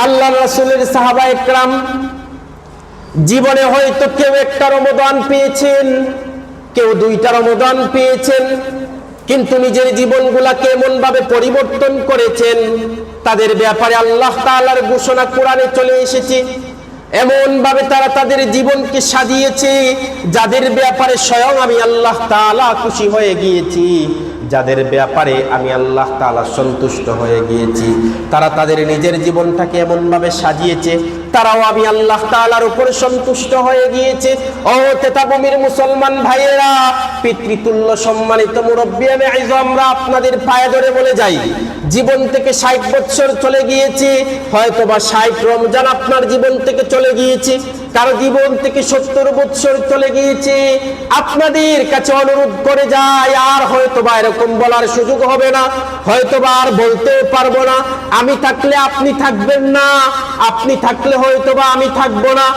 আল্লাহ রাসূলের সাহাবায়ে কেরাম জীবনে হয়তো কেউ একটা রমজান পেয়েছেন, কেউ দুইটা রমজান পেয়েছেন, কিন্তু নিজের জীবনগুলাকে এমন ভাবে পরিবর্তন করেছেন, তাদের ব্যাপারে আল্লাহ তাআলার ঘোষণা কোরআনে চলে এসেছে। এমন ভাবে তারা তাদের জীবনকে সাজিয়েছে, যাদের ব্যাপারে স্বয়ং আমি আল্লাহ তাআলা খুশি হয়ে গিয়েছি, যাদের ব্যাপারে আমি আল্লাহ তাআলা সন্তুষ্ট হয়ে গিয়েছি। তারা তাদের নিজের জীবনটাকে এমন ভাবে সাজিয়েছে, তারাও আমি আল্লাহ তাআলার উপরে সন্তুষ্ট হয়ে গিয়েছে। ও তেতাবুমির মুসলমান ভাইয়েরা, পিতৃতুল্য সম্মানিত মুরব্বিয়ানে আইজ, আমরা আপনাদের পায়ে ধরে বলে যাই, জীবন থেকে 60 বছর চলে গিয়েছে, হয়তোবা 60 রমজান আপনার জীবন থেকে চলে গিয়েছে, কারো জীবন থেকে 70 বছর চলে গিয়েছে। আপনাদের কাছে অনুরোধ করে যায়, আর হয়তোবা এরকম বলার সুযোগ হবে না, হয়তোবা আর বলতেও পারবো না। আমি থাকলে আপনি থাকবেন না, আপনি থাকলে হয়তোবা আমি থাকবো না।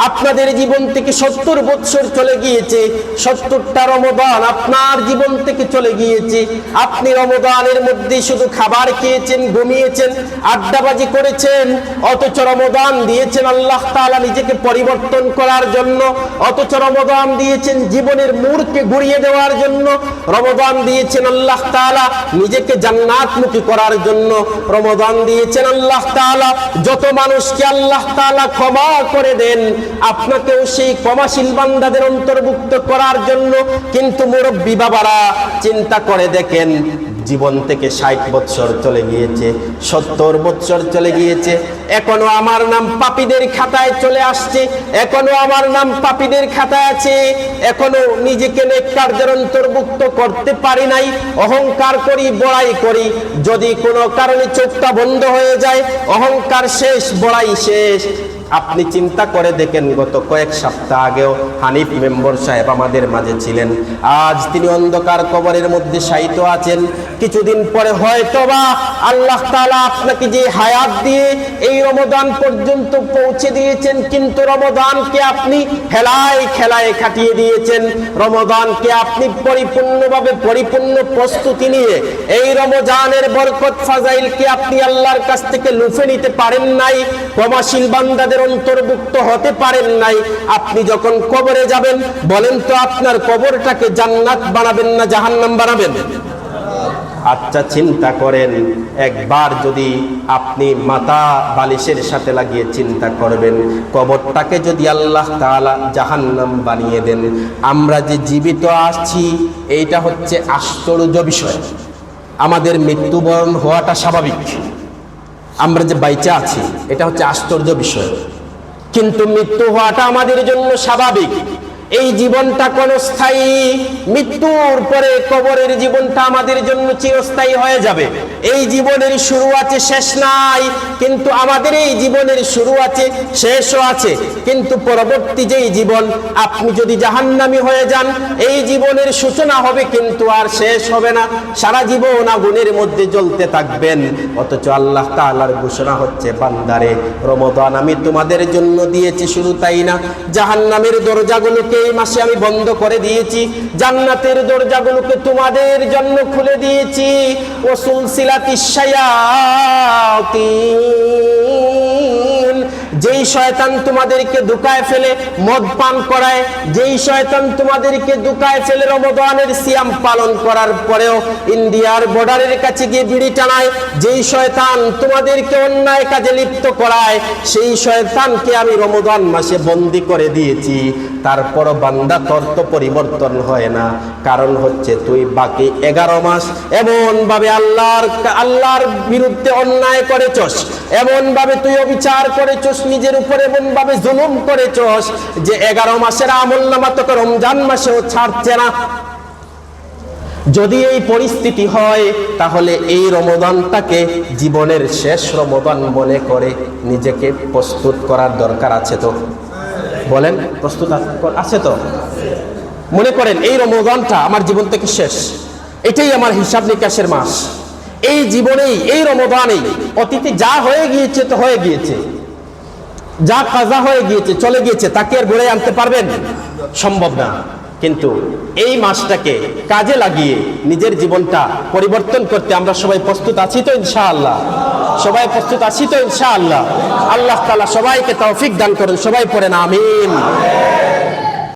আপনাদের জীবন থেকে 70 বছর চলে গিয়েছে, 70টা রমজান আপনার জীবন থেকে চলে গিয়েছে। আপনি রমজানের মধ্যে শুধু খাবার খেয়েছেন, ঘুমিয়েছেন, আড্ডাবাজি করেছেন, অথচ রমজান দিয়েছেন আল্লাহ তাআলা নিজেকে পরিবর্তন করার জন্য, অথচ রমজান দিয়েছেন জীবনের মোড়কে ঘুরিয়ে দেওয়ার জন্য, রমজান দিয়েছেন আল্লাহ তাআলা নিজেকে জান্নাতমুখী করার জন্য, রমজান দিয়েছেন আল্লাহ তাআলা যত মানুষকে আল্লাহ তাআলা ক্ষমা করে দেন, আপনাকেও সেই ক্ষমাশীল বান্দাদের অন্তর্ভুক্ত করার জন্য। কিন্তু মুরব্বী বাবারা, চিন্তা করে দেখেন, জীবন থেকে 60 বছর চলে গিয়েছে, 70 বছর চলে গিয়েছে, এখনো আমার নাম পাপীদের খাতায় চলে আসছে, এখনো আমার নাম পাপীদের খাতায় আছে, এখনো নিজেকে নেককারদের অন্তর্ভুক্ত করতে পারি নাই। অহংকার করি, বড়াই করি, যদি কোনো কারণে চোখটা বন্ধ হয়ে যায়, অহংকার শেষ, বড়াই শেষ। আপনি চিন্তা করে দেখেন, গত কয়েক সপ্তাহ আগেও হানিফ মেম্বার সাহেব আমাদের মাঝে ছিলেন, আজ তিনি অন্ধকার কবরের মধ্যে শায়িত আছেন। কিছুদিন পরে হয়তোবা আল্লাহ তাআলা আপনাকে যে হায়াত দিয়ে এই রমজান পর্যন্ত পৌঁছে দিয়েছেন, কিন্তু রমজানকে আপনি হেলায় খেলায় কাটিয়ে দিয়েছেন, রমজানকে আপনি পরিপূর্ণভাবে পরিপূর্ণ প্রস্তুতি নিয়ে এই রমজানের বরকত ফাজাইলকে আপনি আল্লাহর কাছ থেকে লুফে নিতে পারেন নাই, ক্ষমাশীল বান্দাদের অন্তর্ভুক্ত হতে পারেন নাই। আপনি যখন কবরে যাবেন, বলেন তো আপনার কবরটাকে জান্নাত বানাবেন না জাহান্নাম বানাবেন? আচ্ছা চিন্তা করেন, একবার যদি আপনি মাথা বালিশের সাথে লাগিয়ে চিন্তা করবেন, কবরটাকে যদি আল্লাহ তাআলা জাহান্নাম বানিয়ে দেন, আমরা যে জীবিত আছি এইটা হচ্ছে আশ্চর্য বিষয়। আমাদের মৃত্যুবরণ হওয়াটা স্বাভাবিক, আমরা যে বাইচা আছি এটা হচ্ছে আশ্চর্য বিষয়, কিন্তু মৃত্যু হওয়াটা আমাদের জন্য স্বাভাবিক। এই জীবনটা ক্ষণস্থায়ী, মৃত্যুর পরে কবরের জীবনটা আমাদের জন্য চিরস্থায়ী হয়ে যাবে। এই জীবনের শুরু আছে, শেষ নাই, কিন্তু আমাদের এই জীবনের শুরু আছে, শেষও আছে। কিন্তু পরবর্তী যেই জীবন, আপনি যদি জাহান্নামী হয়ে যান, এই জীবনের সূচনা হবে কিন্তু আর শেষ হবে না, সারা জীবন আগুনের মধ্যে জ্বলতে থাকবেন। অথচ আল্লাহ তাআলার ঘোষণা হচ্ছে, বান্দারে রমজান আমি তোমাদের জন্য দিয়েছি, শুধু তাই না, জাহান্নামের দরজাগুলোকে এই মাসে আমি বন্ধ করে দিয়েছি, জান্নাতের দরজাগুলোকে তোমাদের জন্য খুলে দিয়েছি। ওয়াসুলসিলাতিশ শায়াতিন, যেই শয়তান তোমাদেরকে ধোঁকায় ফেলে মদ পান করায়, যেই শয়তান তোমাদেরকে ধোঁকায় ফেলে রমজানের সিয়াম পালন করার পরেও ইন্ডিয়ার বর্ডারের কাছে গিয়ে বিড়ি টানায়, যেই শয়তান তোমাদেরকে অন্যায় কাজে লিপ্ত করায়, সেই শয়তানকে আমি রমজান মাসে বন্দী করে দিয়েছি। তারপরও বান্দা তোর তো পরিবর্তন হয় না, কারণ হচ্ছে তুই বাকি 11 মাস এমন ভাবে আল্লাহর বিরুদ্ধে অন্যায় করেছস, এমন ভাবে তুই অবিচার করেছস, নিজের উপরে এমন ভাবে জুলুম করেছস যে 11 মাসের আমলনামা তোকে রমজান মাসেও ছাড়ছে না। যদি এই পরিস্থিতি হয়, তাহলে এই রমজানটাকে জীবনের শেষ রমজান মনে করে নিজেকে প্রস্তুত করার দরকার আছে তো? বলেন, প্রস্তুত আছে তো? মনে করেন এই রমজানটা আমার জীবন থেকে শেষ, এটাই আমার হিসাব নিকাশের মাস। এই জীবনেই, এই রমজানেই অতীতে যা হয়ে গিয়েছে তো হয়ে গিয়েছে, যা কাজা হয়ে গিয়েছে চলে গিয়েছে, তাকে আর ঘুরে আনতে পারবেন? সম্ভব না। কিন্তু এই মাসটাকে কাজে লাগিয়ে নিজের জীবনটা পরিবর্তন করতে আমরা সবাই প্রস্তুত আছি তো ইনশাআল্লাহ? সবাই প্রস্তুত আছি তো ইনশাআল্লাহ? আল্লাহ তাআলা সবাইকে তৌফিক দান করুন, সবাই পড়েন আমিন।